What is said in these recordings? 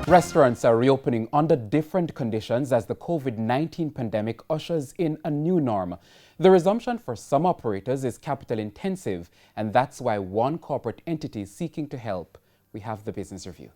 Restaurants are reopening under different conditions as the COVID-19 pandemic ushers in a new norm. The resumption for some operators is capital intensive, and that's why one corporate entity is seeking to help. We have the business review.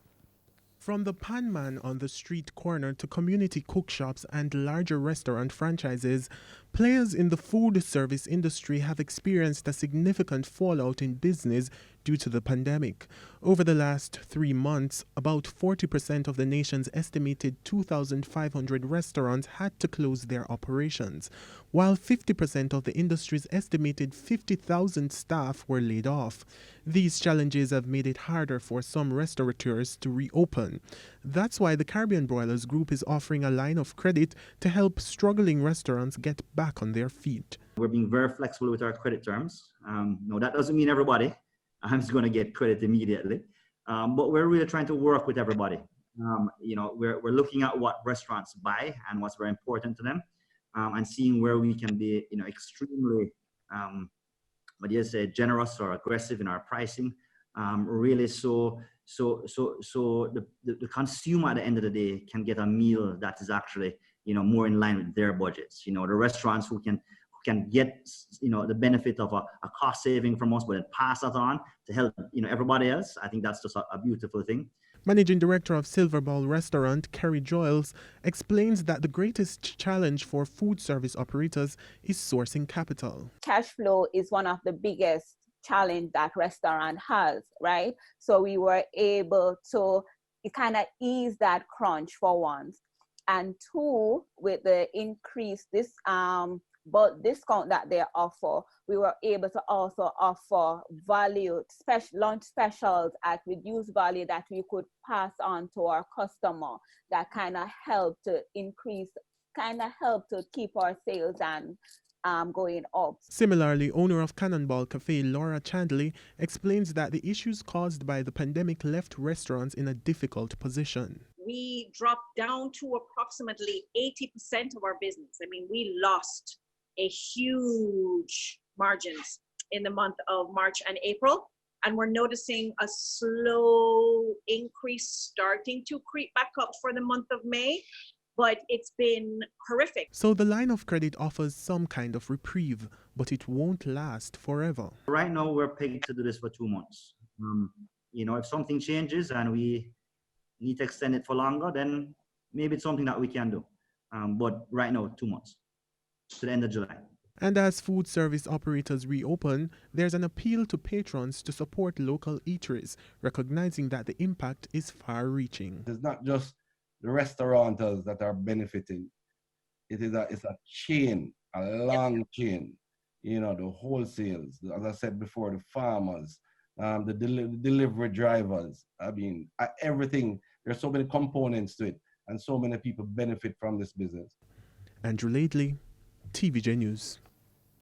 From the pan man on the street corner to community cook shops and larger restaurant franchises, players in the food service industry have experienced a significant fallout in business due to the pandemic. Over the last 3 months, about 40% of the nation's estimated 2,500 restaurants had to close their operations, while 50% of the industry's estimated 50,000 staff were laid off. These challenges have made it harder for some restaurateurs to reopen. That's why the Caribbean Broilers Group is offering a line of credit to help struggling restaurants get back on their feet. We're being very flexible with our credit terms. No, that doesn't mean everybody is going to get credit immediately, but we're really trying to work with everybody. We're looking at what restaurants buy and what's very important to them, and seeing where we can be, extremely, generous or aggressive in our pricing. Really, so the consumer at the end of the day can get a meal that is actually, more in line with their budgets. The restaurants who can get, the benefit of a cost saving from us, but then pass that on to help, everybody else. I think that's just a beautiful thing. Managing Director of Silver Bowl Restaurant, Kerry Joyles, explains that the greatest challenge for food service operators is sourcing capital. Cash flow is one of the biggest challenge that restaurant has, right? So we were able to kind of ease that crunch for once. And two, with the increase but discount that they offer, we were able to also offer value, lunch specials at reduced value that we could pass on to our customer. That kind of helped to keep our sales and going up. Similarly, owner of Cannonball Cafe, Laura Chandley, explains that the issues caused by the pandemic left restaurants in a difficult position. We dropped down to approximately 80% of our business. I mean, we lost a huge margins in the month of March and April, and we're noticing a slow increase starting to creep back up for the month of May, but it's been horrific. So the line of credit offers some kind of reprieve, but it won't last forever. Right now, we're pegged to do this for 2 months. If something changes and we need to extend it for longer, then maybe it's something that we can do. But right now, 2 months. To the end of July. And as food service operators reopen, there's an appeal to patrons to support local eateries, recognizing that the impact is far-reaching. It's not just the restaurateurs that are benefiting. It's a chain, a long chain. The wholesales, as I said before, the farmers, the delivery drivers. I mean, everything. There's so many components to it, and so many people benefit from this business. Andrew Laidley, TVJ News.